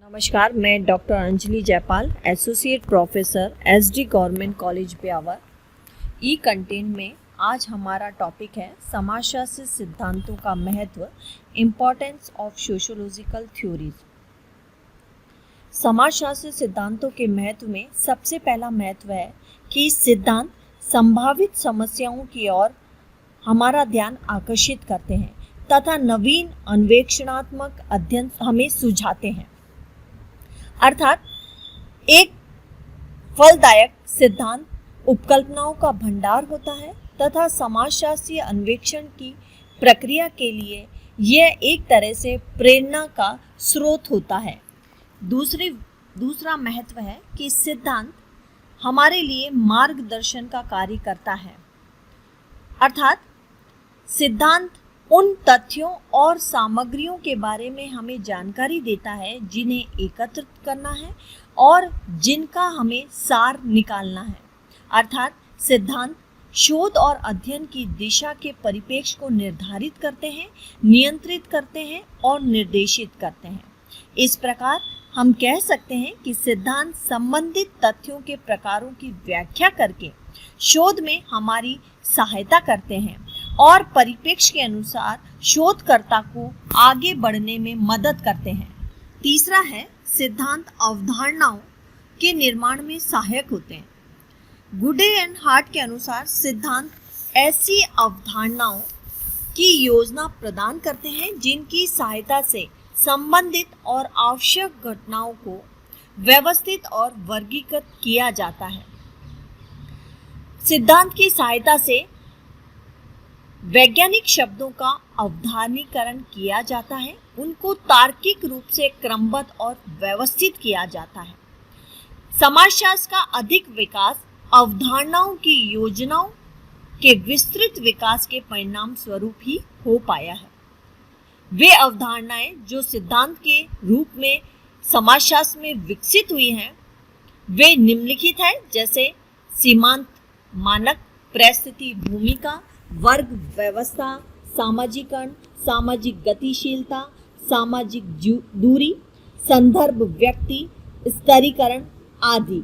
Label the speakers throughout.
Speaker 1: नमस्कार, मैं doctor Anjali Jaipal, associate professor SD government college Beawar. E content में आज हमारा टॉपिक है समाजशास्त्र सिद्धांतों का महत्व, इम्पोर्टेंस ऑफ सोशियोलॉजिकल थ्योरीज। समाजशास्त्र सिद्धांतों के महत्व में सबसे पहला महत्व है कि सिद्धांत संभावित समस्याओं की ओर हमारा ध्यान आकर्षित करते हैं तथा नवीन अन्वेषणात्मक अध्ययन हमें सुझाते हैं। अर्थात एक फलदायक सिद्धांत उपकल्पनाओं का भंडार होता है तथा समाजशास्त्रीय अन्वेषण की प्रक्रिया के लिए यह एक तरह से प्रेरणा का स्रोत होता है। दूसरा महत्व है कि सिद्धांत हमारे लिए मार्गदर्शन का कार्य करता है। अर्थात सिद्धांत उन तथ्यों और सामग्रियों के बारे में हमें जानकारी देता है जिन्हें एकत्रित करना है और जिनका हमें सार निकालना है। अर्थात सिद्धांत शोध और अध्ययन की दिशा के परिप्रेक्ष्य को निर्धारित करते हैं, नियंत्रित करते हैं और निर्देशित करते हैं। इस प्रकार हम कह सकते हैं कि सिद्धांत संबंधित तथ्यों के प्रकारों की व्याख्या करके शोध में हमारी सहायता करते हैं और परिप्रेक्ष्य के अनुसार शोधकर्ता को आगे बढ़ने में मदद करते हैं। तीसरा है सिद्धांत अवधारणाओं के निर्माण में सहायक होते हैं। गुडे एंड हार्ट के अनुसार सिद्धांत ऐसी अवधारणाओं की योजना प्रदान करते हैं जिनकी सहायता से संबंधित और आवश्यक घटनाओं को व्यवस्थित और वर्गीकृत किया जाता है। सिद्धांत की सहायता से वैज्ञानिक शब्दों का अवधारणीकरण किया जाता है, उनको तार्किक रूप से क्रमबद्ध और व्यवस्थित किया जाता है। समाजशास्त्र का अधिक विकास अवधारणाओं की योजनाओं के विस्तृत विकास के परिणाम स्वरूप ही हो पाया है। वे अवधारणाएं जो सिद्धांत के रूप में समाजशास्त्र में विकसित हुई हैं, वे निम्नलिखित हैं, जैसे सीमांत मानक, परिस्थिति भूमिका, वर्ग व्यवस्था, सामाजिकरण, सामाजिक गतिशीलता, सामाजिक दूरी, संदर्भ व्यक्ति, स्तरीकरण आदि।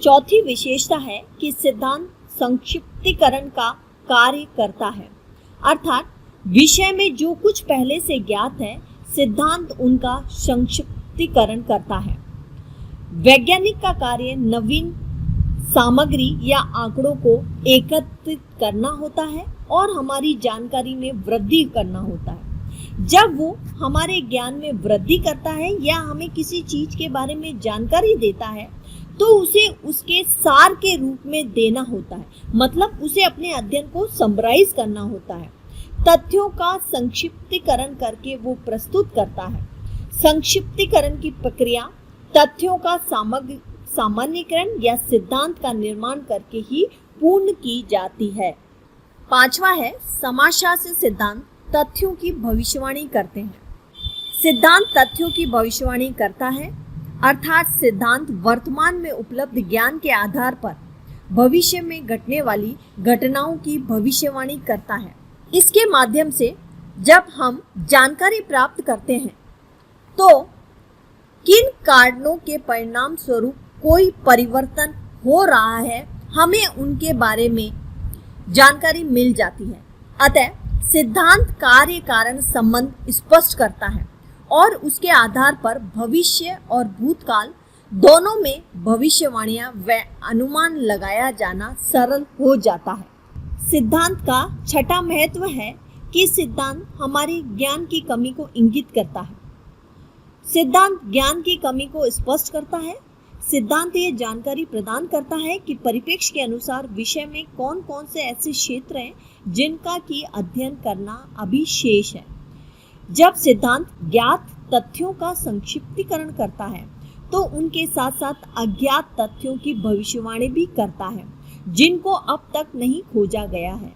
Speaker 1: चौथी विशेषता है कि सिद्धांत संक्षिप्तीकरण का कार्य करता है। अर्थात विषय में जो कुछ पहले से ज्ञात है, सिद्धांत उनका संक्षिप्तीकरण करता है। वैज्ञानिक का कार्य नवीन सामग्री या आंकड़ों को एकत्रित करना होता है और हमारी जानकारी में वृद्धि करना होता है। जब वो हमारे ज्ञान में वृद्धि करता है या हमें किसी चीज के बारे में जानकारी देता है तो उसे उसके सार के रूप में देना होता है, मतलब उसे अपने अध्ययन को समराइज करना होता है। तथ्यों का संक्षिप्तीकरण करके वो प्रस्तुत करता है। संक्षिप्तीकरण की प्रक्रिया तथ्यों का सामान्यीकरण या सिद्धांत का निर्माण करके ही पूर्ण की जाती है। पांचवा है समाजशास्त्र सिद्धांत तथ्यों की भविष्यवाणी करते हैं। सिद्धांत तथ्यों की भविष्यवाणी करता है, अर्थात सिद्धांत वर्तमान में उपलब्ध ज्ञान के आधार पर भविष्य में घटने वाली घटनाओं की भविष्यवाणी करता है। इसके माध्यम से जब हम जानकारी प्राप्त करते हैं तो किन कारणों के परिणाम स्वरूप कोई परिवर्तन हो रहा है, हमें उनके बारे में जानकारी मिल जाती है। अतः सिद्धांत कार्य कारण संबंध स्पष्ट करता है और उसके आधार पर भविष्य और भूतकाल दोनों में भविष्यवाणियां व अनुमान लगाया जाना सरल हो जाता है। सिद्धांत का छठा महत्व है कि सिद्धांत हमारी ज्ञान की कमी को इंगित करता है। सिद्धांत ज्ञान की कमी को स्पष्ट करता है। सिद्धांत ये जानकारी प्रदान करता है कि परिप्रेक्ष्य के अनुसार विषय में कौन कौन से ऐसे क्षेत्र हैं जिनका की अध्ययन करना अभी शेष है। जब सिद्धांत ज्ञात तथ्यों का संक्षिप्तीकरण करता है तो उनके साथ साथ अज्ञात तथ्यों की भविष्यवाणी भी करता है जिनको अब तक नहीं खोजा गया है।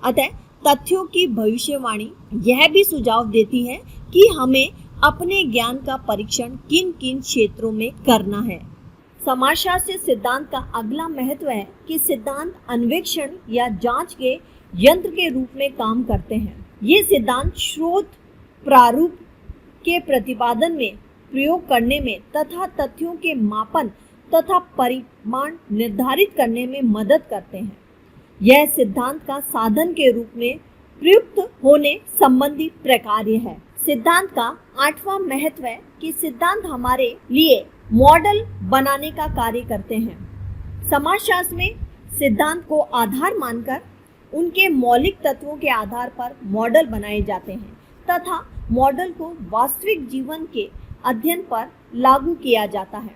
Speaker 1: अतः तथ्यों की भविष्यवाणी यह भी सुझाव देती है कि हमें अपने ज्ञान का परीक्षण किन किन क्षेत्रों में करना है। समाजशास्त्र सिद्धांत का अगला महत्व है कि सिद्धांत अन्वेषण या जांच के यंत्र के रूप में काम करते हैं। ये सिद्धांत शोध प्रारूप के प्रतिपादन में प्रयोग करने में तथा तथ्यों के मापन तथा परिमाण निर्धारित करने में मदद करते हैं। यह सिद्धांत का साधन के रूप में प्रयुक्त होने संबंधी प्रकार्य है। सिद्धांत का 8वां महत्व है कि सिद्धांत हमारे लिए मॉडल बनाने का कार्य करते हैं। समाजशास्त्र में सिद्धांत को आधार मानकर उनके मौलिक तत्वों के आधार पर मॉडल बनाए जाते हैं तथा मॉडल को वास्तविक जीवन के अध्ययन पर लागू किया जाता है।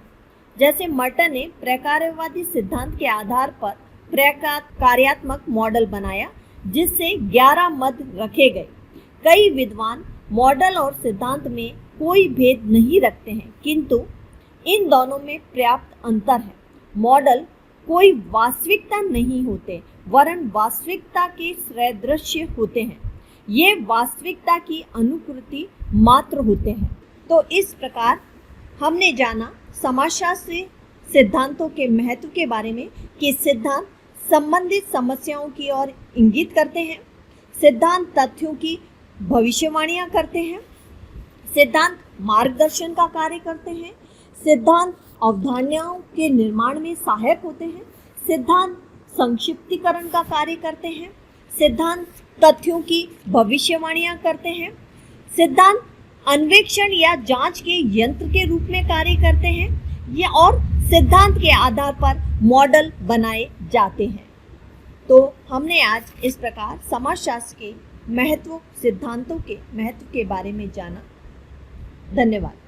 Speaker 1: जैसे मर्टन ने प्रकार्यवादी सिद्धांत के आधार पर प्रकार्यात्मक मॉडल बनाया जिससे 11 मत रखे गए। कई विद्वान मॉडल और सिद्धांत में कोई भेद नहीं रखते हैं, किंतु इन दोनों में पर्याप्त अंतर है। मॉडल कोई वास्तविकता नहीं होते, वरन वास्तविकता के सदृश्य होते हैं। ये वास्तविकता की अनुकृति मात्र होते हैं। तो इस प्रकार हमने जाना समाजशास्त्री सिद्धांतों के महत्व के बारे में कि सिद्धांत संबंधित समस्याओं की ओर इंगित करते हैं, सिद्धांत तथ्यों की भविष्यवाणियां करते हैं, सिद्धांत मार्गदर्शन का कार्य करते हैं, सिद्धांत अवधारणाओं के निर्माण में सहायक होते हैं, सिद्धांत संक्षिप्तीकरण का कार्य करते हैं, सिद्धांत तथ्यों की भविष्यवाणियां करते हैं, सिद्धांत अन्वेषण या जांच के यंत्र के रूप में कार्य करते हैं या और सिद्धांत के आधार पर मॉडल बनाए जाते हैं। तो हमने आज इस प्रकार समाजशास्त्र के महत्व, सिद्धांतों के महत्व के बारे में जाना। धन्यवाद।